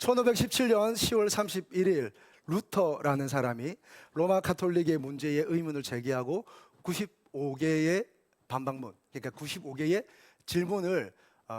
1517년 10월 31일 루터라는 사람이 로마 가톨릭의 문제에 의문을 제기하고 95개의 반박문, 그러니까 95개의 질문을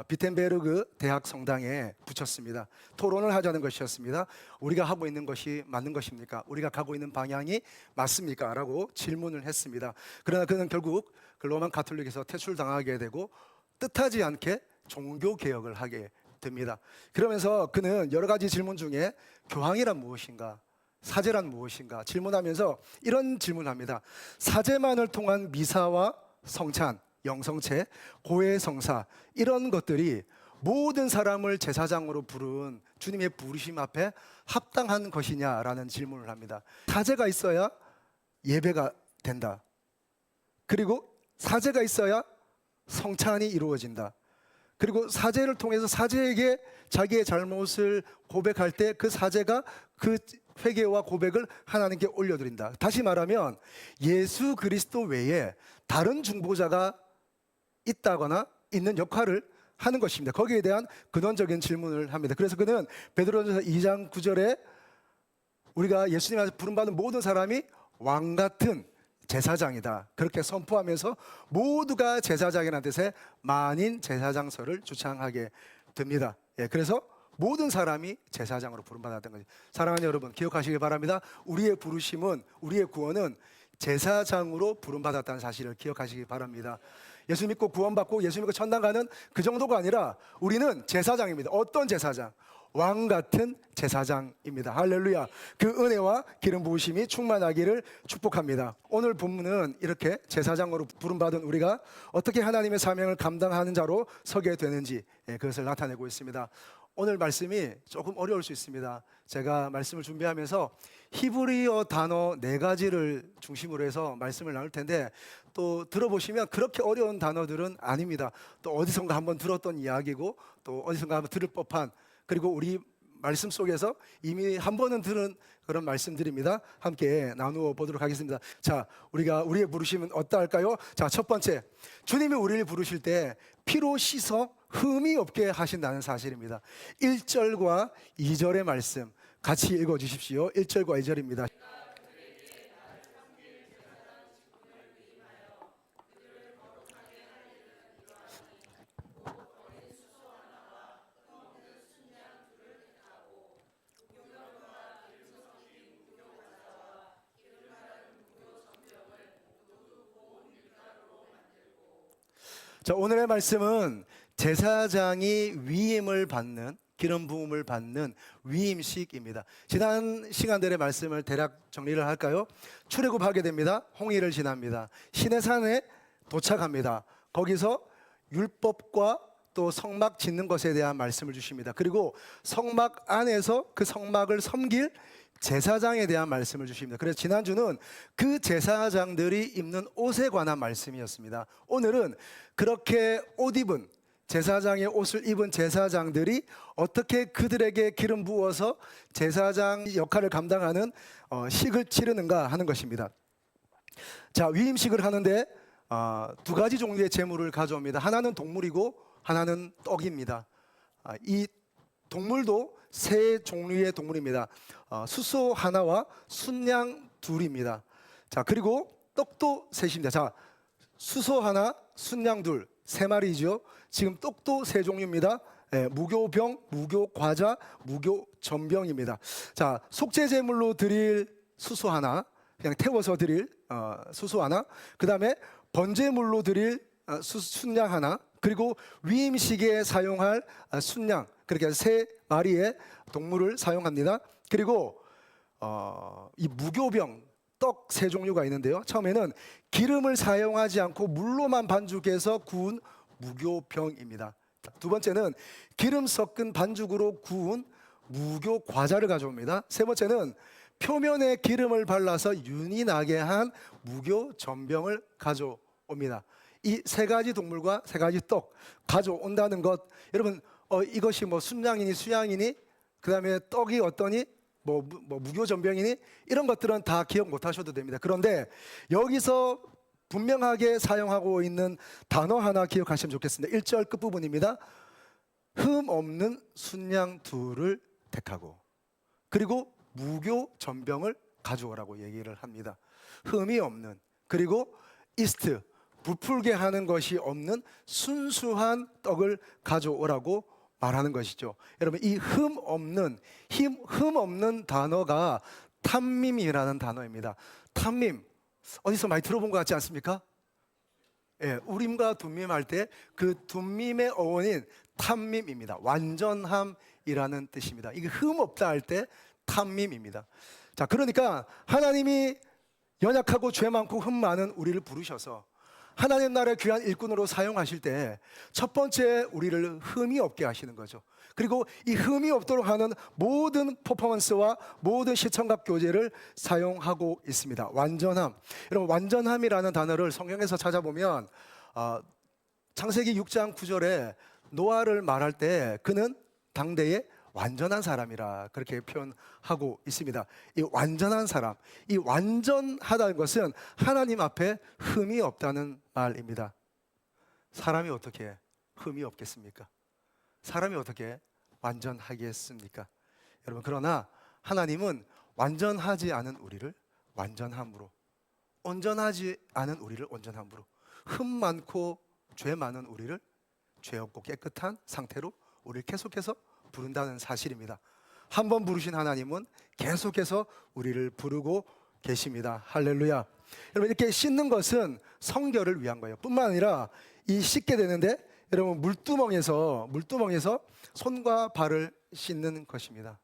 비텐베르그 대학 성당에 붙였습니다. 토론을 하자는 것이었습니다. 우리가 하고 있는 것이 맞는 것입니까? 우리가 가고 있는 방향이 맞습니까? 라고 질문을 했습니다. 그러나 그는 결국 그 로마 가톨릭에서 퇴출당하게 되고 뜻하지 않게 종교개혁을 하게 됩니다. 그러면서 그는 여러 가지 질문 중에 교황이란 무엇인가? 사제란 무엇인가? 질문하면서 이런 질문을 합니다. 사제만을 통한 미사와 성찬, 영성체, 고해성사 이런 것들이 모든 사람을 제사장으로 부른 주님의 부르심 앞에 합당한 것이냐라는 질문을 합니다. 사제가 있어야 예배가 된다. 그리고 사제가 있어야 성찬이 이루어진다. 그리고 사제를 통해서 사제에게 자기의 잘못을 고백할 때 그 사제가 그 회개와 고백을 하나님께 올려드린다. 다시 말하면 예수 그리스도 외에 다른 중보자가 있다거나 있는 역할을 하는 것입니다. 거기에 대한 근원적인 질문을 합니다. 그래서 그는 베드로전서 2장 9절에 우리가 예수님 앞에서 부름받은 모든 사람이 왕 같은 제사장이다, 그렇게 선포하면서 모두가 제사장이라는 뜻의 만인 제사장설을 주창하게 됩니다. 그래서 모든 사람이 제사장으로 부름받았던 거죠. 사랑하는 여러분, 기억하시기 바랍니다. 우리의 부르심은, 우리의 구원은 제사장으로 부름받았다는 사실을 기억하시기 바랍니다. 예수 믿고 구원받고 예수 믿고 천당 가는 그 정도가 아니라 우리는 제사장입니다. 어떤 제사장? 왕 같은 제사장입니다. 할렐루야. 그 은혜와 기름 부으심이 충만하기를 축복합니다. 오늘 본문은 이렇게 제사장으로 부름받은 우리가 어떻게 하나님의 사명을 감당하는 자로 서게 되는지 그것을 나타내고 있습니다. 오늘 말씀이 조금 어려울 수 있습니다. 제가 말씀을 준비하면서 히브리어 단어 4가지를 중심으로 해서 말씀을 나눌 텐데 또 들어보시면 그렇게 어려운 단어들은 아닙니다. 또 어디선가 한번 들었던 이야기고 또 어디선가 한번 들을 법한, 그리고 우리 말씀 속에서 이미 한 번은 들은 그런 말씀들입니다. 함께 나누어 보도록 하겠습니다. 자, 우리의 부르심은 어떠할까요? 자, 첫 번째, 주님이 우리를 부르실 때 피로 씻어 흠이 없게 하신다는 사실입니다. 1절과 2절의 말씀 같이 읽어 주십시오. 1절과 2절입니다. 자, 오늘의 말씀은 제사장이 위임을 받는, 기름 부음을 받는 위임식입니다. 지난 시간들의 말씀을 대략 정리를 할까요? 출애굽하게 됩니다. 홍해를 지납니다. 시내산에 도착합니다. 거기서 율법과 또 성막 짓는 것에 대한 말씀을 주십니다. 그리고 성막 안에서 그 성막을 섬길 제사장에 대한 말씀을 주십니다. 그래서 지난주는 그 제사장들이 입는 옷에 관한 말씀이었습니다. 오늘은 그렇게 옷 입은, 제사장의 옷을 입은 제사장들이 어떻게 그들에게 기름 부어서 제사장 역할을 감당하는 식을 치르는가 하는 것입니다. 자, 위임식을 하는데 2가지 종류의 제물을 가져옵니다. 하나는 동물이고 하나는 떡입니다. 이 동물도 3종류의 동물입니다. 수소 하나와 순양 둘입니다. 자, 그리고 떡도 셋입니다. 자, 수소 하나, 순양 둘, 3마리죠. 지금 떡도 3종류입니다. 무교병, 무교과자, 무교전병입니다. 자, 속죄제물로 드릴 수소 하나, 그냥 태워서 드릴 수소 하나, 그 다음에 번제물로 드릴 순양 하나, 그리고 위임식에 사용할 순양, 그렇게 3마리의 동물을 사용합니다. 그리고 이 무교병, 떡 3종류가 있는데요. 처음에는 기름을 사용하지 않고 물로만 반죽해서 구운 무교병입니다. 두 번째는 기름 섞은 반죽으로 구운 무교 과자를 가져옵니다. 세 번째는 표면에 기름을 발라서 윤이 나게 한 무교 전병을 가져옵니다. 이 3가지 동물과 3가지 떡 가져온다는 것, 여러분 이것이 뭐 순양이니 수양이니 그 다음에 떡이 어떠니 뭐 무교전병이니 이런 것들은 다 기억 못 하셔도 됩니다. 그런데 여기서 분명하게 사용하고 있는 단어 하나 기억하시면 좋겠습니다. 1절 끝부분입니다. 흠 없는 순양 둘을 택하고, 그리고 무교 전병을 가져오라고 얘기를 합니다. 흠이 없는, 그리고 이스트, 부풀게 하는 것이 없는 순수한 떡을 가져오라고 말하는 것이죠. 여러분, 이 흠 없는 단어가 탐밈이라는 단어입니다. 탐밈, 어디서 많이 들어본 것 같지 않습니까? 예, 우림과 둠밈 할 때 그 둠밈의 어원인 탐밈입니다. 완전함이라는 뜻입니다. 이게 흠 없다 할 때 탐밈입니다. 자, 그러니까 하나님이 연약하고 죄 많고 흠 많은 우리를 부르셔서 하나님 나라의 귀한 일꾼으로 사용하실 때 첫 번째 우리를 흠이 없게 하시는 거죠. 그리고 이 흠이 없도록 하는 모든 퍼포먼스와 모든 시청각 교제를 사용하고 있습니다. 완전함. 여러분, 완전함이라는 단어를 성경에서 찾아보면 창세기 6장 9절에 노아를 말할 때 그는 당대의 완전한 사람이라 그렇게 표현하고 있습니다. 이 완전한 사람, 이 완전하다는 것은 하나님 앞에 흠이 없다는 말입니다. 사람이 어떻게 흠이 없겠습니까? 사람이 어떻게 완전하겠습니까? 여러분, 그러나 하나님은 완전하지 않은 우리를 완전함으로, 온전하지 않은 우리를 온전함으로, 흠 많고 죄 많은 우리를 죄 없고 깨끗한 상태로 우리를 계속해서 부른다는 사실입니다. 한 번 부르신 하나님은 계속해서 우리를 부르고 계십니다. 할렐루야. 여러분, 이렇게 씻는 것은 성결을 위한 거예요. 뿐만 아니라 이 씻게 되는데 여러분, 물두멍에서 손과 발을 씻는 것입니다.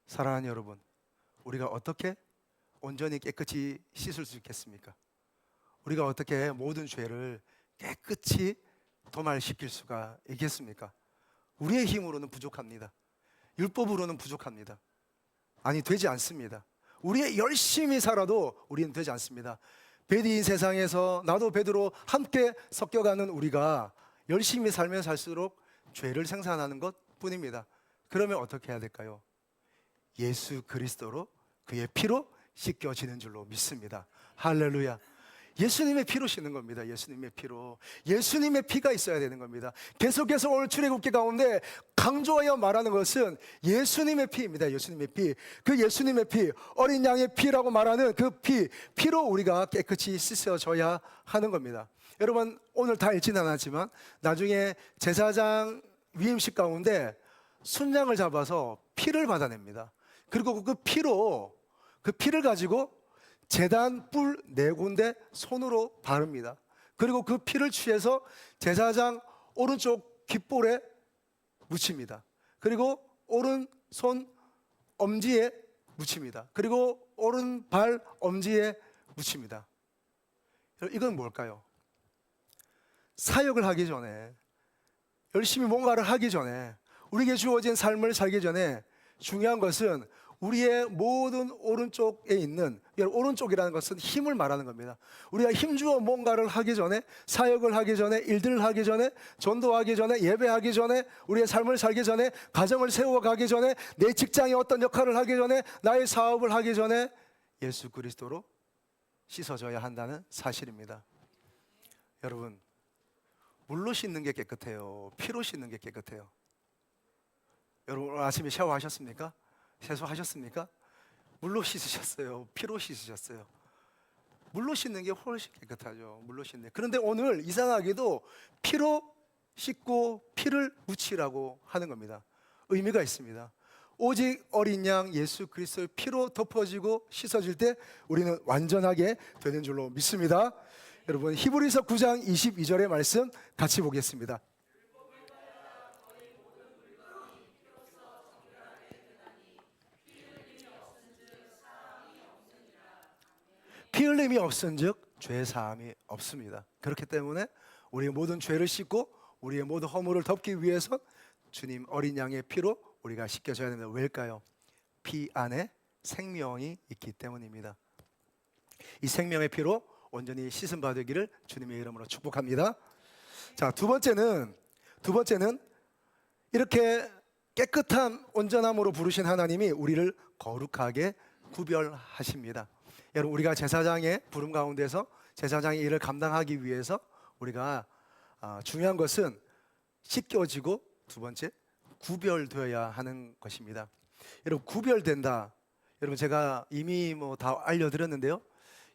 사랑하는 여러분, 우리가 어떻게 온전히 깨끗이 씻을 수 있겠습니까? 우리가 어떻게 모든 죄를 깨끗이 도말시킬 수가 있겠습니까? 우리의 힘으로는 부족합니다. 율법으로는 부족합니다. 아니, 되지 않습니다. 우리의 열심히 살아도 우리는 되지 않습니다. 베드인 세상에서 나도 베드로 함께 섞여가는 우리가 열심히 살면 살수록 죄를 생산하는 것 뿐입니다. 그러면 어떻게 해야 될까요? 예수 그리스도로, 그의 피로 씻겨지는 줄로 믿습니다. 할렐루야. 예수님의 피로 씻는 겁니다. 예수님의 피로. 예수님의 피가 있어야 되는 겁니다. 계속해서 오늘 출애굽기 가운데 강조하여 말하는 것은 예수님의 피입니다. 예수님의 피. 그 예수님의 피, 어린 양의 피라고 말하는 그 피로 우리가 깨끗이 씻어져야 하는 겁니다. 여러분, 오늘 다 읽지는 않았지만 나중에 제사장 위임식 가운데 순양을 잡아서 피를 받아냅니다. 그리고 그 피를 가지고 제단 뿔 4군데 손으로 바릅니다. 그리고 그 피를 취해서 제사장 오른쪽 귓볼에 묻힙니다. 그리고 오른손 엄지에 묻힙니다. 그리고 오른발 엄지에 묻힙니다. 이건 뭘까요? 사역을 하기 전에, 열심히 뭔가를 하기 전에, 우리에게 주어진 삶을 살기 전에 중요한 것은 우리의 모든 오른쪽에 있는, 오른쪽이라는 것은 힘을 말하는 겁니다. 우리가 힘주어 뭔가를 하기 전에, 사역을 하기 전에, 일들을 하기 전에, 전도하기 전에, 예배하기 전에, 우리의 삶을 살기 전에, 가정을 세워가기 전에, 내 직장에 어떤 역할을 하기 전에, 나의 사업을 하기 전에 예수 그리스도로 씻어져야 한다는 사실입니다. 여러분, 물로 씻는 게 깨끗해요? 피로 씻는 게 깨끗해요? 여러분, 오늘 아침에 샤워하셨습니까? 세수하셨습니까? 물로 씻으셨어요? 피로 씻으셨어요? 물로 씻는 게 훨씬 깨끗하죠. 물로 씻는. 그런데 오늘 이상하게도 피로 씻고 피를 묻히라고 하는 겁니다. 의미가 있습니다. 오직 어린 양 예수 그리스도의 피로 덮어지고 씻어질 때 우리는 완전하게 되는 줄로 믿습니다. 여러분, 히브리서 9장 22절의 말씀 같이 보겠습니다. 피 흘림이 없은즉 죄 사함이 없습니다. 그렇기 때문에 우리의 모든 죄를 씻고 우리의 모든 허물을 덮기 위해서 주님 어린 양의 피로 우리가 씻겨져야 됩니다. 왜일까요? 피 안에 생명이 있기 때문입니다. 이 생명의 피로 온전히 씻음 받으기를 주님의 이름으로 축복합니다. 자, 두 번째는 이렇게 깨끗한 온전함으로 부르신 하나님이 우리를 거룩하게 구별하십니다. 여러분, 우리가 제사장의 부름 가운데서 제사장의 일을 감당하기 위해서 우리가 중요한 것은 씻겨지고, 두 번째 구별되어야 하는 것입니다. 여러분, 구별된다. 여러분, 제가 이미 뭐 다 알려드렸는데요.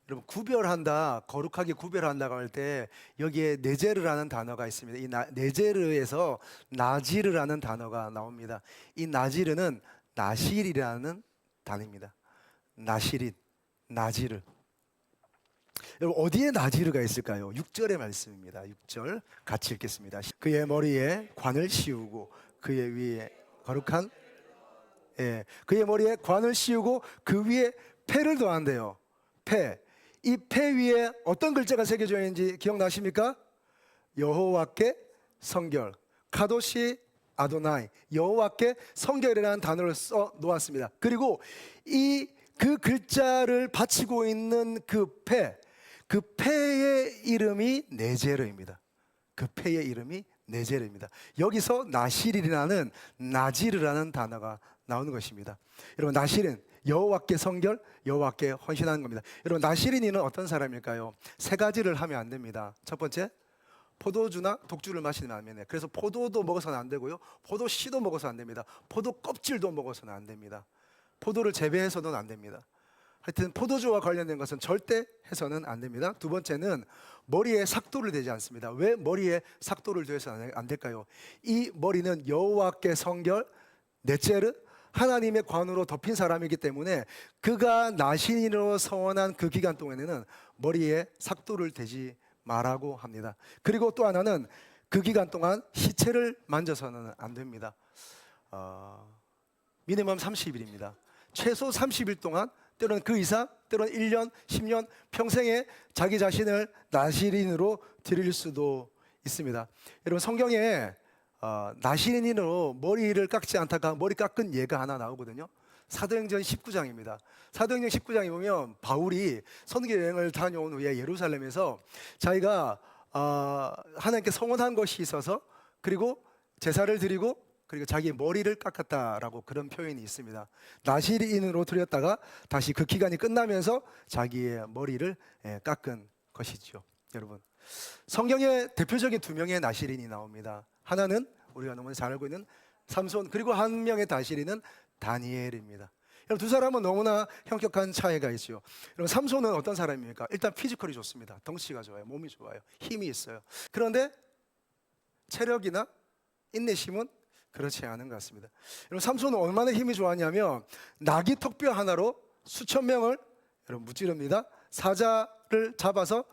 여러분, 구별한다, 거룩하게 구별한다고 할 때 여기에 네제르라는 단어가 있습니다. 이 네제르에서 나지르라는 단어가 나옵니다. 이 나지르는 나실이라는 단어입니다. 나실인, 나지르. 여러분, 어디에 나지르가 있을까요? 6절의 말씀입니다. 6절 같이 읽겠습니다. 그의 머리에 관을 씌우고 그의 위에 거룩한, 그의 머리에 관을 씌우고 그 위에 패를 더한대요. 패. 이 패 위에 어떤 글자가 새겨져 있는지 기억나십니까? 여호와께 성결, 카도시 아도나이, 여호와께 성결이라는 단어를 써 놓았습니다. 그리고 그 글자를 받치고 있는 그 패의 이름이 네제르입니다. 그 패의 이름이 네제르입니다. 여기서 나실이라는 나지르라는 단어가 나오는 것입니다. 여러분, 나실은 여호와께 성결, 여호와께 헌신하는 겁니다. 여러분, 나실인이는 어떤 사람일까요? 세 가지를 하면 안 됩니다. 첫 번째, 포도주나 독주를 마시면 안 됩니다. 그래서 포도도 먹어서는 안 되고요, 포도 씨도 먹어서 안 됩니다. 포도 껍질도 먹어서는 안 됩니다. 포도를 재배해서는 안 됩니다. 하여튼 포도주와 관련된 것은 절대 해서는 안 됩니다. 두 번째는 머리에 삭도를 대지 않습니다. 왜 머리에 삭도를 대서 안 될까요? 이 머리는 여호와께 성결, 넷제르, 하나님의 관으로 덮인 사람이기 때문에 그가 나신인으로 서원한 그 기간 동안에는 머리에 삭도를 대지 말라고 합니다. 그리고 또 하나는 그 기간 동안 시체를 만져서는 안 됩니다. 미니멈 30일입니다. 최소 30일 동안, 때로는 그 이상, 때로는 1년, 10년, 평생에 자기 자신을 나실인으로 드릴 수도 있습니다. 여러분, 성경에 나실인으로 머리를 깎지 않다가 머리 깎은 예가 하나 나오거든요. 사도행전 19장입니다. 사도행전 19장에 보면 바울이 선교 여행을 다녀온 후에 예루살렘에서 자기가 하나님께 성원한 것이 있어서, 그리고 제사를 드리고, 그리고 자기 머리를 깎았다라고 그런 표현이 있습니다. 나실인으로 드렸다가 다시 그 기간이 끝나면서 자기의 머리를 깎은 것이죠. 여러분, 성경에 대표적인 두 명의 나실인이 나옵니다. 하나는 우리가 너무 잘 알고 있는 삼손, 그리고 한 명의 나실인은 다니엘입니다. 여러분, 두 사람은 너무나 현격한 차이가 있죠. 여러분, 삼손은 어떤 사람입니까? 일단 피지컬이 좋습니다. 덩치가 좋아요, 몸이 좋아요, 힘이 있어요. 그런데 체력이나 인내심은 그렇지 않은 것 같습니다. 여러분, 삼손은 얼마나 힘이 좋았냐면 나귀 턱뼈 하나로 수천 명을 여러분 무찌릅니다. 사자를 잡아서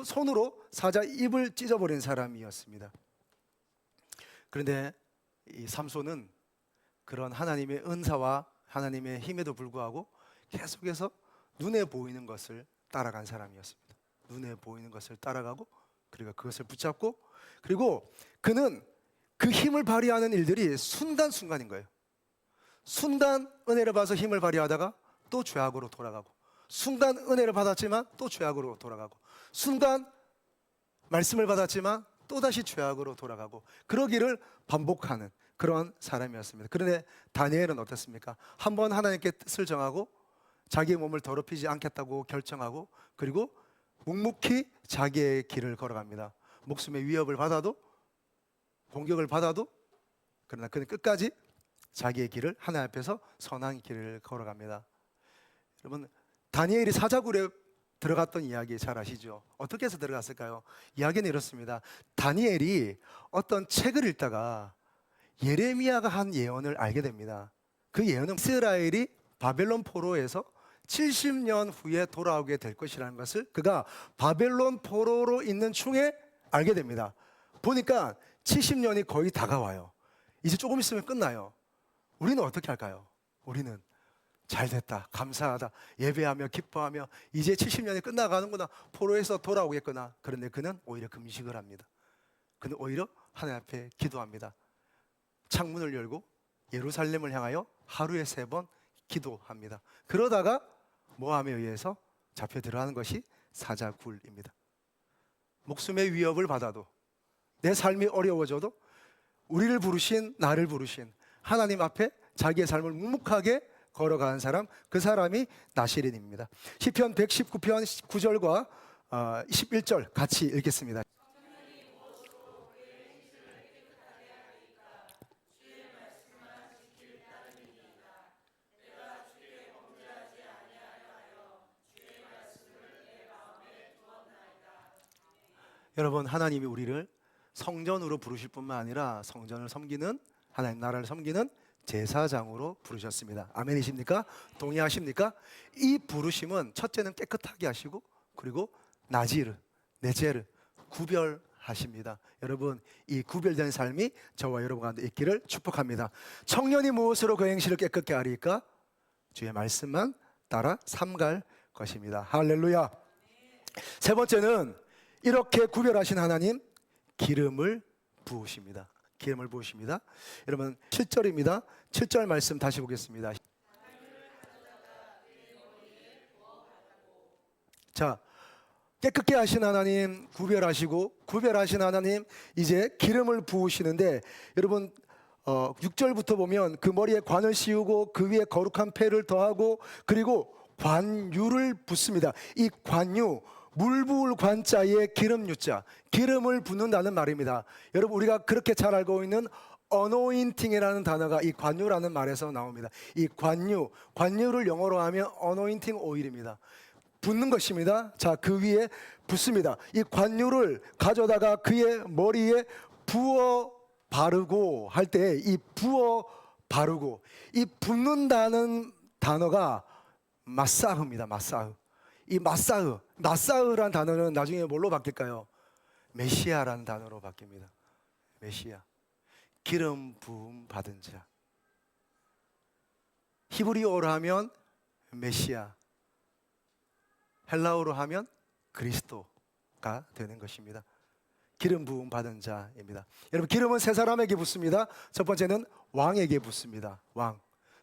손으로 사자 입을 찢어버린 사람이었습니다. 그런데 이 삼손은 그런 하나님의 은사와 하나님의 힘에도 불구하고 계속해서 눈에 보이는 것을 따라간 사람이었습니다. 눈에 보이는 것을 따라가고, 그리고 그것을 붙잡고, 그리고 그는 그 힘을 발휘하는 일들이 순간순간인 거예요. 순간 은혜를 받아서 힘을 발휘하다가 또 죄악으로 돌아가고, 순간 은혜를 받았지만 또 죄악으로 돌아가고, 순간 말씀을 받았지만 또다시 죄악으로 돌아가고, 그러기를 반복하는 그런 사람이었습니다. 그런데 다니엘은 어떻습니까? 한번 하나님께 뜻을 정하고 자기의 몸을 더럽히지 않겠다고 결정하고, 그리고 묵묵히 자기의 길을 걸어갑니다. 목숨의 위협을 받아도, 공격을 받아도, 그러나 그는 끝까지 자기의 길을, 하나님 앞에서 선한 길을 걸어갑니다. 여러분, 다니엘이 사자굴에 들어갔던 이야기 잘 아시죠? 어떻게 해서 들어갔을까요? 이야기는 이렇습니다. 다니엘이 어떤 책을 읽다가 예레미야가 한 예언을 알게 됩니다. 그 예언은 이스라엘이 바벨론 포로에서 70년 후에 돌아오게 될 것이라는 것을 그가 바벨론 포로로 있는 중에 알게 됩니다. 보니까 70년이 거의 다가와요. 이제 조금 있으면 끝나요. 우리는 어떻게 할까요? 우리는 잘 됐다, 감사하다, 예배하며 기뻐하며 이제 70년이 끝나가는구나, 포로에서 돌아오겠구나. 그런데 그는 오히려 금식을 합니다. 그는 오히려 하나님 앞에 기도합니다. 창문을 열고 예루살렘을 향하여 하루에 3번 기도합니다. 그러다가 모함에 의해서 잡혀 들어가는 것이 사자굴입니다. 목숨의 위협을 받아도, 내 삶이 어려워져도 우리를 부르신, 나를 부르신 하나님 앞에 자기의 삶을 묵묵하게 걸어가는 사람, 그 사람이 나실인입니다. 시편 119편 9절과 11절 같이 읽겠습니다. 여러분, 하나님이 우리를 성전으로 부르실 뿐만 아니라 성전을 섬기는, 하나님 나라를 섬기는 제사장으로 부르셨습니다. 아멘이십니까? 동의하십니까? 이 부르심은 첫째는 깨끗하게 하시고, 그리고 나지르, 네제르, 구별하십니다. 여러분, 이 구별된 삶이 저와 여러분 가운데 있기를 축복합니다. 청년이 무엇으로 그 행실을 깨끗게 하리까? 주의 말씀만 따라 삼갈 것입니다. 할렐루야. 세 번째는 이렇게 구별하신 하나님, 기름을 부으십니다. 기름을 부으십니다. 여러분, 7절입니다. 7절 말씀 다시 보겠습니다. 자, 깨끗게 하신 하나님, 구별하신 하나님, 이제 기름을 부으시는데, 여러분 6절부터 보면 그 머리에 관을 씌우고 그 위에 거룩한 패를 더하고, 그리고 관유를 붓습니다. 이 관유, 물 부을 관자에 기름 유자, 기름을 붓는다는 말입니다. 여러분, 우리가 그렇게 잘 알고 있는 어노인팅이라는 단어가 이 관유라는 말에서 나옵니다. 이 관유를 영어로 하면 어노인팅 오일입니다. 붓는 것입니다. 자, 그 위에 붓습니다. 이 관유를 가져다가 그의 머리에 부어 바르고 할 때, 이 부어 바르고, 이 붓는다는 단어가 마사흐입니다. 마사흐. 이 마사흐라는 단어는 나중에 뭘로 바뀔까요? 메시아라는 단어로 바뀝니다. 메시아, 기름 부음 받은 자. 히브리어로 하면 메시아, 헬라어로 하면 그리스도가 되는 것입니다. 기름 부음 받은 자입니다. 여러분, 기름은 세 사람에게 붓습니다. 첫 번째는 왕에게 붓습니다. 왕.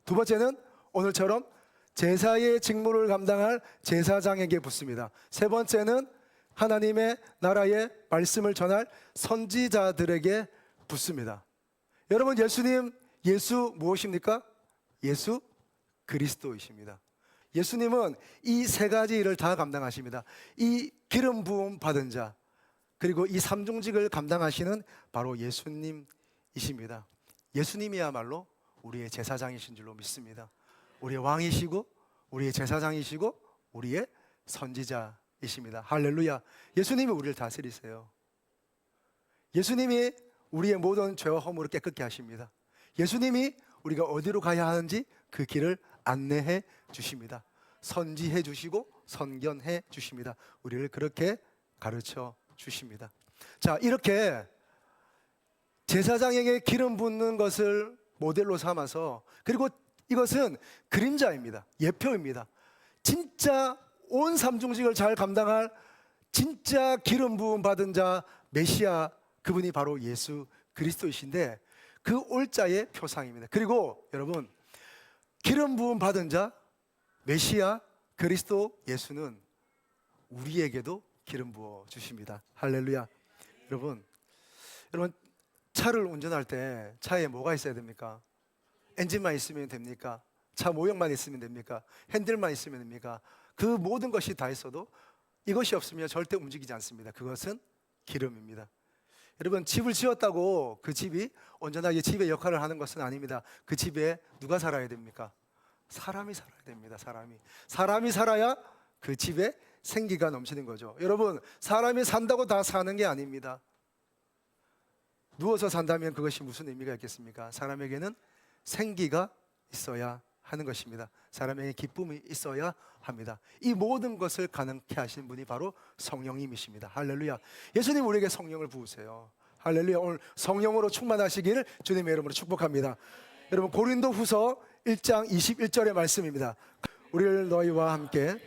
두 번째는 오늘처럼 제사의 직무를 감당할 제사장에게 붓습니다. 세 번째는 하나님의 나라의 말씀을 전할 선지자들에게 붓습니다. 여러분, 예수 무엇입니까? 예수 그리스도이십니다. 예수님은 이 세 가지 일을 다 감당하십니다. 이 기름 부음 받은 자, 그리고 이 삼중직을 감당하시는 바로 예수님이십니다. 예수님이야말로 우리의 제사장이신 줄로 믿습니다. 우리의 왕이시고, 우리의 제사장이시고, 우리의 선지자이십니다. 할렐루야. 예수님이 우리를 다스리세요. 예수님이 우리의 모든 죄와 허물을 깨끗게 하십니다. 예수님이 우리가 어디로 가야 하는지 그 길을 안내해 주십니다. 선지해 주시고 선견해 주십니다. 우리를 그렇게 가르쳐 주십니다. 자, 이렇게 제사장에게 기름 붓는 것을 모델로 삼아서, 그리고 이것은 그림자입니다. 예표입니다. 진짜 온 삼중직을 잘 감당할 진짜 기름 부음 받은 자, 메시아, 그분이 바로 예수 그리스도이신데, 그 올자의 표상입니다. 그리고 여러분, 기름 부음 받은 자, 메시아, 그리스도 예수는 우리에게도 기름 부어 주십니다. 할렐루야. 여러분, 차를 운전할 때 차에 뭐가 있어야 됩니까? 엔진만 있으면 됩니까? 차 모형만 있으면 됩니까? 핸들만 있으면 됩니까? 그 모든 것이 다 있어도 이것이 없으면 절대 움직이지 않습니다. 그것은 기름입니다. 여러분, 집을 지었다고 그 집이 온전하게 집의 역할을 하는 것은 아닙니다. 그 집에 누가 살아야 됩니까? 사람이 살아야 됩니다. 사람이 살아야 그 집에 생기가 넘치는 거죠. 여러분, 사람이 산다고 다 사는 게 아닙니다. 누워서 산다면 그것이 무슨 의미가 있겠습니까? 사람에게는 생기가 있어야 하는 것입니다. 사람에게 기쁨이 있어야 합니다. 이 모든 것을 가능케 하신 분이 바로 성령님이십니다. 할렐루야. 예수님, 우리에게 성령을 부으세요. 할렐루야. 오늘 성령으로 충만하시기를 주님의 이름으로 축복합니다. 여러분, 고린도 후서 1장 21절의 말씀입니다. 우리를 너희와 함께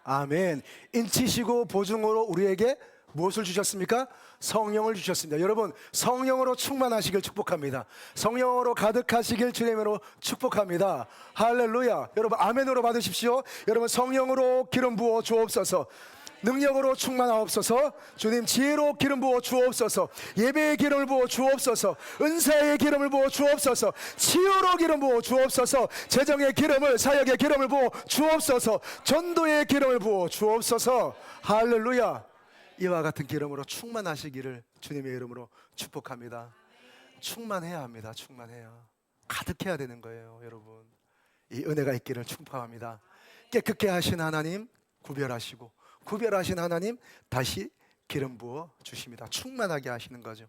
아멘. 인치시고 보증으로 우리에게 무엇을 주셨습니까? 성령을 주셨습니다. 여러분, 성령으로 충만하시길 축복합니다. 성령으로 가득하시길 주님으로 축복합니다. 할렐루야. 여러분, 아멘으로 받으십시오. 여러분, 성령으로 기름 부어 주옵소서. 능력으로 충만하옵소서. 주님, 지혜로 기름 부어 주옵소서. 예배의 기름을 부어 주옵소서. 은사의 기름을 부어 주옵소서. 치유로 기름 부어 주옵소서. 재정의 기름을, 사역의 기름을 부어 주옵소서. 전도의 기름을 부어 주옵소서. 할렐루야. 이와 같은 기름으로 충만하시기를 주님의 이름으로 축복합니다. 충만해야 합니다. 충만해야. 가득해야 되는 거예요, 여러분. 이 은혜가 있기를 축복합니다. 깨끗게 하신 하나님 구별하시고, 구별하신 하나님 다시 기름 부어 주십니다. 충만하게 하시는 거죠.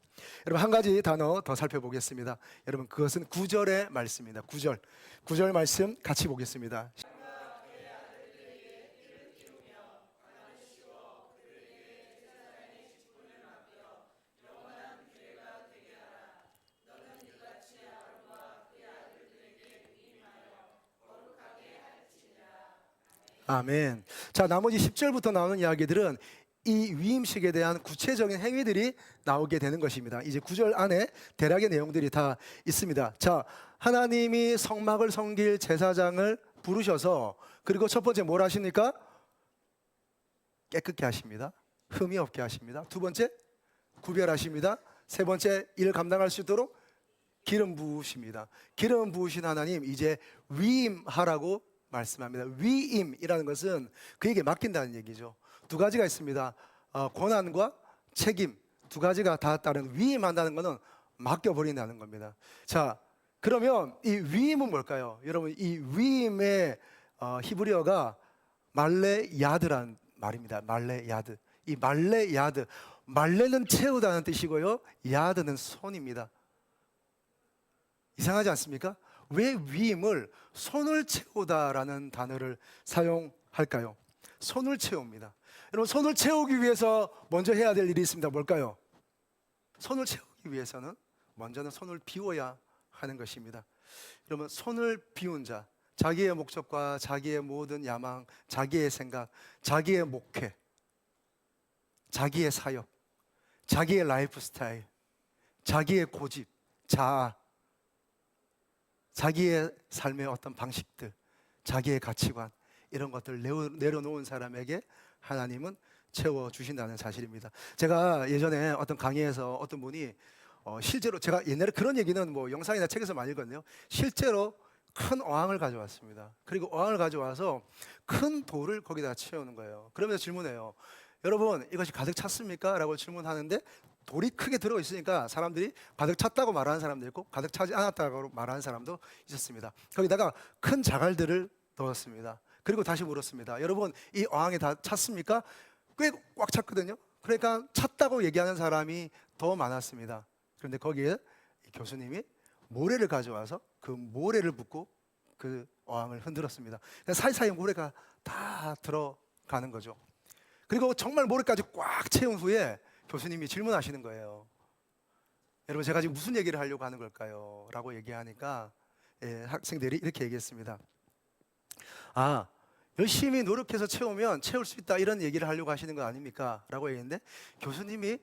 여러분, 한 가지 단어 더 살펴보겠습니다. 여러분, 그것은 9절의 말씀입니다. 9절 말씀 같이 보겠습니다. 아멘. 자, 나머지 10절부터 나오는 이야기들은 이 위임식에 대한 구체적인 행위들이 나오게 되는 것입니다. 이제 9절 안에 대략의 내용들이 다 있습니다. 자, 하나님이 성막을 섬길 제사장을 부르셔서, 그리고 첫 번째 뭘 하십니까? 깨끗게 하십니다. 흠이 없게 하십니다. 두 번째, 구별하십니다. 세 번째, 일을 감당할 수 있도록 기름 부으십니다. 기름 부으신 하나님 이제 위임하라고 말씀합니다. 위임이라는 것은 그에게 맡긴다는 얘기죠. 두 가지가 있습니다. 권한과 책임, 두 가지가 다 따른 위임한다는 것은 맡겨버린다는 겁니다. 자, 그러면 이 위임은 뭘까요? 여러분, 이 위임의 히브리어가 말레야드라는 말입니다. 말레야드. 이 말레야드, 말레는 채우다는 뜻이고요, 야드는 손입니다. 이상하지 않습니까? 왜 위임을 손을 채우다라는 단어를 사용할까요? 손을 채웁니다. 여러분, 손을 채우기 위해서 먼저 해야 될 일이 있습니다. 뭘까요? 손을 채우기 위해서는 먼저는 손을 비워야 하는 것입니다. 여러분, 손을 비운 자, 자기의 목적과 자기의 모든 야망, 자기의 생각, 자기의 목회, 자기의 사역, 자기의 라이프 스타일, 자기의 고집, 자아, 자기의 삶의 어떤 방식들, 자기의 가치관, 이런 것들을 내려놓은 사람에게 하나님은 채워주신다는 사실입니다. 제가 예전에 어떤 강의에서 어떤 분이 실제로, 제가 옛날에 그런 얘기는 뭐 영상이나 책에서 많이 읽었네요. 실제로 큰 어항을 가져왔습니다. 그리고 어항을 가져와서 큰 돌을 거기다 채우는 거예요. 그러면서 질문해요. 여러분, 이것이 가득 찼습니까? 라고 질문하는데, 돌이 크게 들어있으니까 사람들이 가득 찼다고 말하는 사람도 있고 가득 차지 않았다고 말하는 사람도 있었습니다. 거기다가 큰 자갈들을 넣었습니다. 그리고 다시 물었습니다. 여러분, 이 어항이 다 찼습니까? 꽤 꽉 찼거든요. 그러니까 찼다고 얘기하는 사람이 더 많았습니다. 그런데 거기에 교수님이 모래를 가져와서 그 모래를 붓고 그 어항을 흔들었습니다. 사이사이 모래가 다 들어가는 거죠. 그리고 정말 모래까지 꽉 채운 후에 교수님이 질문하시는 거예요. 여러분, 제가 지금 무슨 얘기를 하려고 하는 걸까요? 라고 얘기하니까 학생들이 이렇게 얘기했습니다. 아, 열심히 노력해서 채우면 채울 수 있다, 이런 얘기를 하려고 하시는 거 아닙니까? 라고 얘기했는데, 교수님이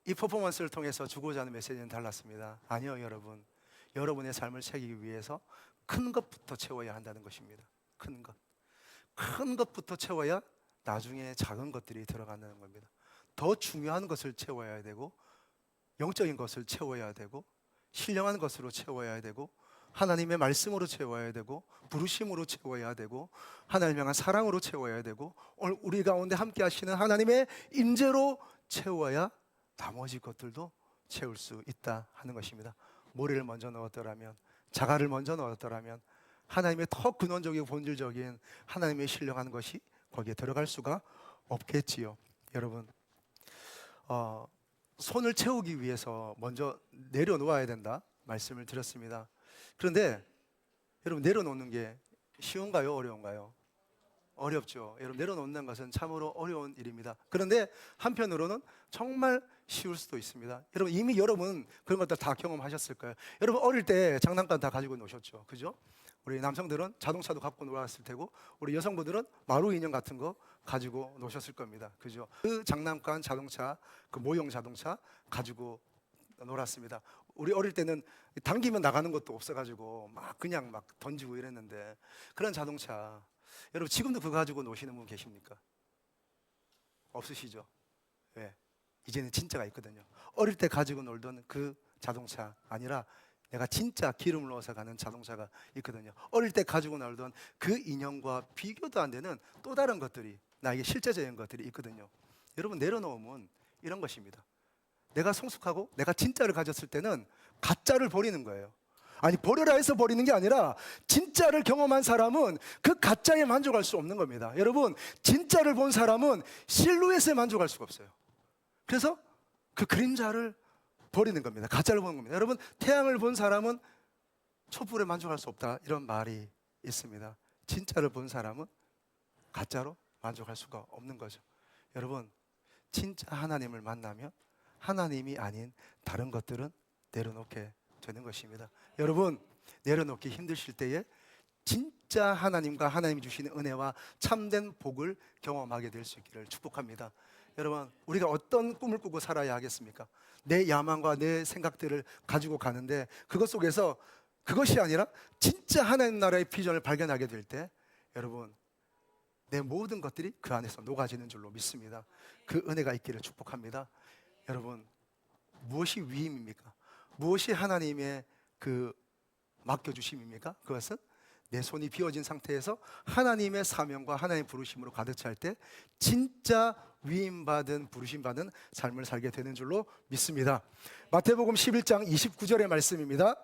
이 퍼포먼스를 통해서 주고자 하는 메시지는 달랐습니다. 아니요, 여러분. 여러분의 삶을 채우기 위해서 큰 것부터 채워야 한다는 것입니다. 큰 것. 큰 것부터 채워야 나중에 작은 것들이 들어간다는 겁니다. 더 중요한 것을 채워야 되고, 영적인 것을 채워야 되고, 신령한 것으로 채워야 되고, 하나님의 말씀으로 채워야 되고, 부르심으로 채워야 되고, 하나님 향한 사랑으로 채워야 되고, 오늘 우리 가운데 함께 하시는 하나님의 임재로 채워야 나머지 것들도 채울 수 있다 하는 것입니다. 모래를 먼저 넣었더라면, 자갈을 먼저 넣었더라면 하나님의 더 근원적이고 본질적인 하나님의 신령한 것이 거기에 들어갈 수가 없겠지요. 여러분, 손을 채우기 위해서 먼저 내려놓아야 된다 말씀을 드렸습니다. 그런데 여러분, 내려놓는 게 쉬운가요? 어려운가요? 어렵죠. 여러분, 내려놓는 것은 참으로 어려운 일입니다. 그런데 한편으로는 정말 쉬울 수도 있습니다. 여러분, 이미 여러분 그런 것들 다 경험하셨을 거예요. 여러분, 어릴 때 장난감 다 가지고 노셨죠. 그죠? 우리 남성들은 자동차도 갖고 놀았을 테고, 우리 여성분들은 마루 인형 같은 거 가지고 노셨을 겁니다. 그죠? 그 장난감 자동차, 그 모형 자동차 가지고 놀았습니다. 우리 어릴 때는 당기면 나가는 것도 없어가지고 막 그냥 막 던지고 이랬는데, 그런 자동차, 여러분 지금도 그거 가지고 노시는 분 계십니까? 없으시죠? 왜? 이제는 진짜가 있거든요. 어릴 때 가지고 놀던 그 자동차 아니라 내가 진짜 기름을 넣어서 가는 자동차가 있거든요. 어릴 때 가지고 놀던 그 인형과 비교도 안 되는 또 다른 것들이, 나에게 실제적인 것들이 있거든요. 여러분, 내려놓음은 이런 것입니다. 내가 성숙하고 내가 진짜를 가졌을 때는 가짜를 버리는 거예요. 아니, 버려라 해서 버리는 게 아니라 진짜를 경험한 사람은 그 가짜에 만족할 수 없는 겁니다. 여러분, 진짜를 본 사람은 실루엣에 만족할 수가 없어요. 그래서 그 그림자를 버리는 겁니다. 가짜를 보는 겁니다. 여러분, 태양을 본 사람은 촛불에 만족할 수 없다, 이런 말이 있습니다. 진짜를 본 사람은 가짜로 만족할 수가 없는 거죠. 여러분, 진짜 하나님을 만나면 하나님이 아닌 다른 것들은 내려놓게 되는 것입니다. 여러분, 내려놓기 힘드실 때에 진짜 하나님과 하나님이 주시는 은혜와 참된 복을 경험하게 될 수 있기를 축복합니다. 여러분, 우리가 어떤 꿈을 꾸고 살아야 하겠습니까? 내 야망과 내 생각들을 가지고 가는데 그것 속에서 그것이 아니라 진짜 하나님 나라의 비전을 발견하게 될 때 여러분, 내 모든 것들이 그 안에서 녹아지는 줄로 믿습니다. 그 은혜가 있기를 축복합니다. 여러분, 무엇이 위임입니까? 무엇이 하나님의 그 맡겨주심입니까? 그것은 내 손이 비워진 상태에서 하나님의 사명과 하나님의 부르심으로 가득 찰 때 진짜 위임받은, 부르심받은 삶을 살게 되는 줄로 믿습니다. 마태복음 11장 29절의 말씀입니다.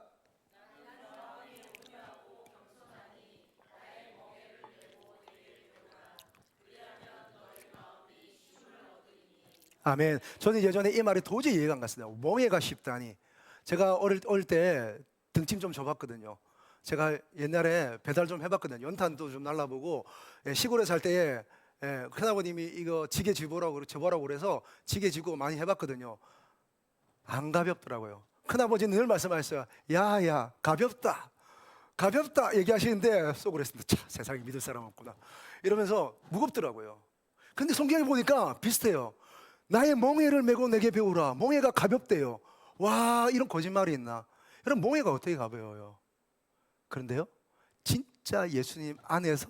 아멘. 저는 예전에 이 말이 도저히 이해가 안 갔어요. 멍해가 쉽다니. 제가 어릴 때 등짐 좀 져봤거든요. 제가 옛날에 배달 좀 해봤거든요. 연탄도 좀 날라보고, 시골에 살 때에 큰아버님이 이거 지게 집어보라고 그래서 지게 지고 많이 해봤거든요. 안 가볍더라고요. 큰아버지는 늘 말씀하셨어요. 야야, 가볍다 얘기하시는데 속으로 했습니다. 차, 세상에 믿을 사람 없구나 이러면서 무겁더라고요. 근데 성경에 보니까 비슷해요. 나의 멍에를 메고 내게 배우라. 멍에가 가볍대요. 와, 이런 거짓말이 있나? 여러분, 멍에가 어떻게 가벼워요? 그런데요, 진짜 예수님 안에서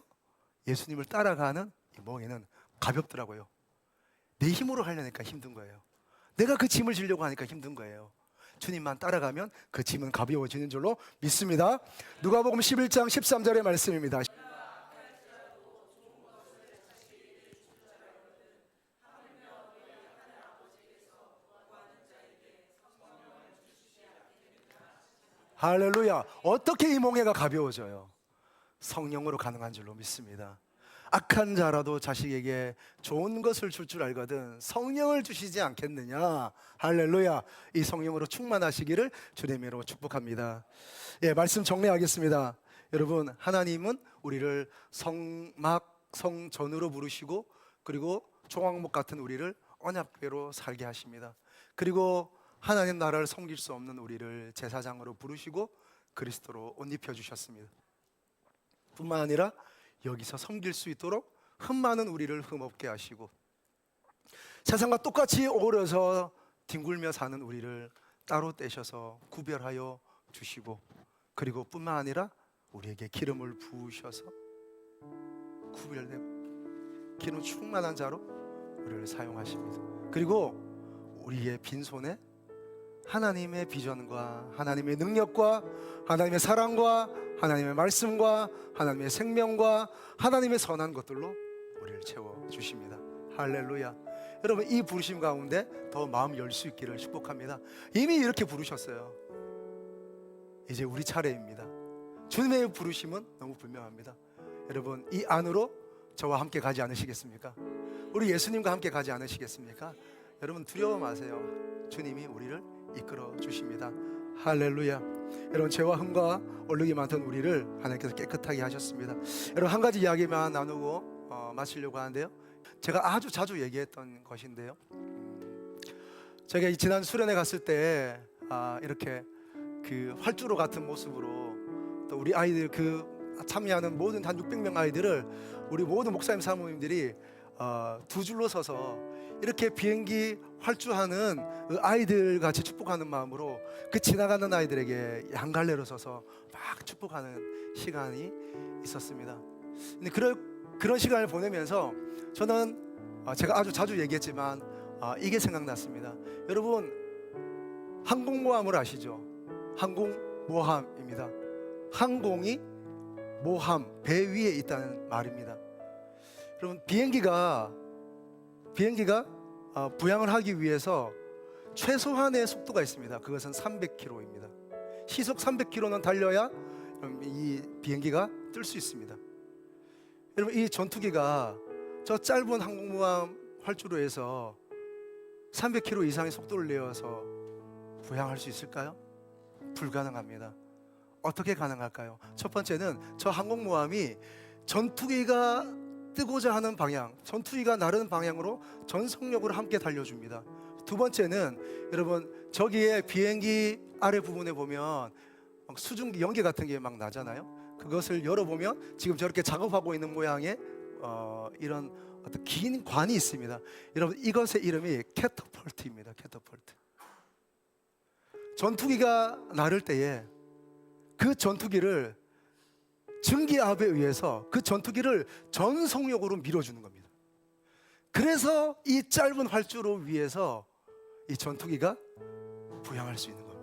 예수님을 따라가는 이 멍에는 가볍더라고요. 내 힘으로 하려니까 힘든 거예요. 내가 그 짐을 지려고 하니까 힘든 거예요. 주님만 따라가면 그 짐은 가벼워지는 줄로 믿습니다. 누가복음 11장 13절의 말씀입니다. 할렐루야. 어떻게 이 멍에가 가벼워져요? 성령으로 가능한 줄로 믿습니다. 악한 자라도 자식에게 좋은 것을 줄 알거든 성령을 주시지 않겠느냐. 할렐루야. 이 성령으로 충만하시기를 주님으로 축복합니다. 예, 말씀 정리하겠습니다. 여러분, 하나님은 우리를 성막, 성전으로 부르시고, 그리고 종황목 같은 우리를 언약궤로 살게 하십니다. 그리고 하나님 나라를 섬길 수 없는 우리를 제사장으로 부르시고 그리스도로 옷 입혀 주셨습니다. 뿐만 아니라 여기서 섬길 수 있도록 흠 많은 우리를 흠없게 하시고, 세상과 똑같이 어울려서 뒹굴며 사는 우리를 따로 떼셔서 구별하여 주시고, 그리고 뿐만 아니라 우리에게 기름을 부으셔서 구별되고 기름 충만한 자로 우리를 사용하십니다. 그리고 우리의 빈손에 하나님의 비전과 하나님의 능력과 하나님의 사랑과 하나님의 말씀과 하나님의 생명과 하나님의 선한 것들로 우리를 채워주십니다. 할렐루야. 여러분, 이 부르심 가운데 더 마음 열 수 있기를 축복합니다. 이미 이렇게 부르셨어요. 이제 우리 차례입니다. 주님의 부르심은 너무 분명합니다. 여러분, 이 안으로 저와 함께 가지 않으시겠습니까? 우리 예수님과 함께 가지 않으시겠습니까? 여러분, 두려워 마세요. 주님이 우리를 이끌어 주십니다. 할렐루야. 여러분, 죄와 흠과 얼룩이 많던 우리를 하나님께서 깨끗하게 하셨습니다. 여러분, 한 가지 이야기만 나누고 마치려고 하는데요, 제가 아주 자주 얘기했던 것인데요, 제가 지난 수련회 갔을 때 이렇게 그 활주로 같은 모습으로 또 우리 아이들, 그 참여하는 모든 한 600명 아이들을 우리 모든 목사님 사모님들이 두 줄로 서서 이렇게 비행기 활주하는 그 아이들 같이 축복하는 마음으로 그 지나가는 아이들에게 양갈래로 서서 막 축복하는 시간이 있었습니다. 근데 그런 시간을 보내면서 저는 제가 아주 자주 얘기했지만 이게 생각났습니다. 여러분, 항공모함을 아시죠? 항공모함입니다. 항공이 모함, 배 위에 있다는 말입니다. 여러분, 비행기가 부양을 하기 위해서 최소한의 속도가 있습니다. 그것은 300km입니다. 시속 300km는 달려야 이 비행기가 뜰 수 있습니다. 여러분, 이 전투기가 저 짧은 항공모함 활주로에서 300km 이상의 속도를 내어서 부양할 수 있을까요? 불가능합니다. 어떻게 가능할까요? 첫 번째는 저 항공모함이 전투기가 뜨고자 하는 방향, 전투기가 나르는 방향으로 전속력으로 함께 달려줍니다. 두 번째는 여러분, 저기에 비행기 아래 부분에 보면 수증기 연기 같은 게 막 나잖아요. 그것을 열어보면 지금 저렇게 작업하고 있는 모양의 이런 어떤 긴 관이 있습니다. 여러분, 이것의 이름이 캐터펄트입니다. 캐터펄트. 전투기가 나를 때에 그 전투기를 증기압에 의해서 그 전투기를 전속력으로 밀어주는 겁니다. 그래서 이 짧은 활주로 위에서 이 전투기가 부양할 수 있는 겁니다.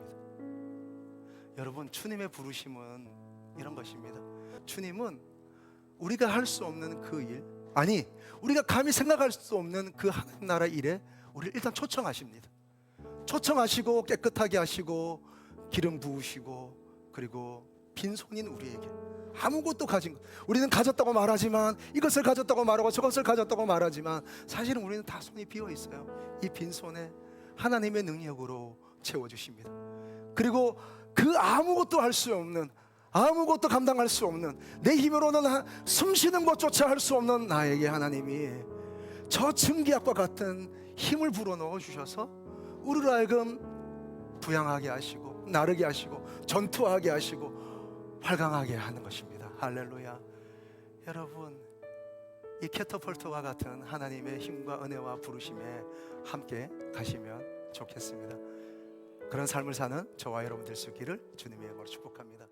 여러분, 주님의 부르심은 이런 것입니다. 주님은 우리가 할 수 없는 그 일, 아니 우리가 감히 생각할 수 없는 그 하나님 나라 일에 우리를 일단 초청하십니다. 초청하시고 깨끗하게 하시고 기름 부으시고, 그리고 빈손인 우리에게 아무것도 가진 것, 우리는 가졌다고 말하지만, 이것을 가졌다고 말하고 저것을 가졌다고 말하지만 사실은 우리는 다 손이 비어 있어요. 이 빈손에 하나님의 능력으로 채워주십니다. 그리고 그 아무것도 할 수 없는, 아무것도 감당할 수 없는, 내 힘으로는 숨 쉬는 것조차 할 수 없는 나에게 하나님이 저 증기압과 같은 힘을 불어넣어 주셔서 우리를 하여금 부양하게 하시고 나르게 하시고 전투하게 하시고 활강하게 하는 것입니다. 할렐루야. 여러분, 이 캐터펄트와 같은 하나님의 힘과 은혜와 부르심에 함께 가시면 좋겠습니다. 그런 삶을 사는 저와 여러분 될 수 있기를 주님의 이름으로 축복합니다.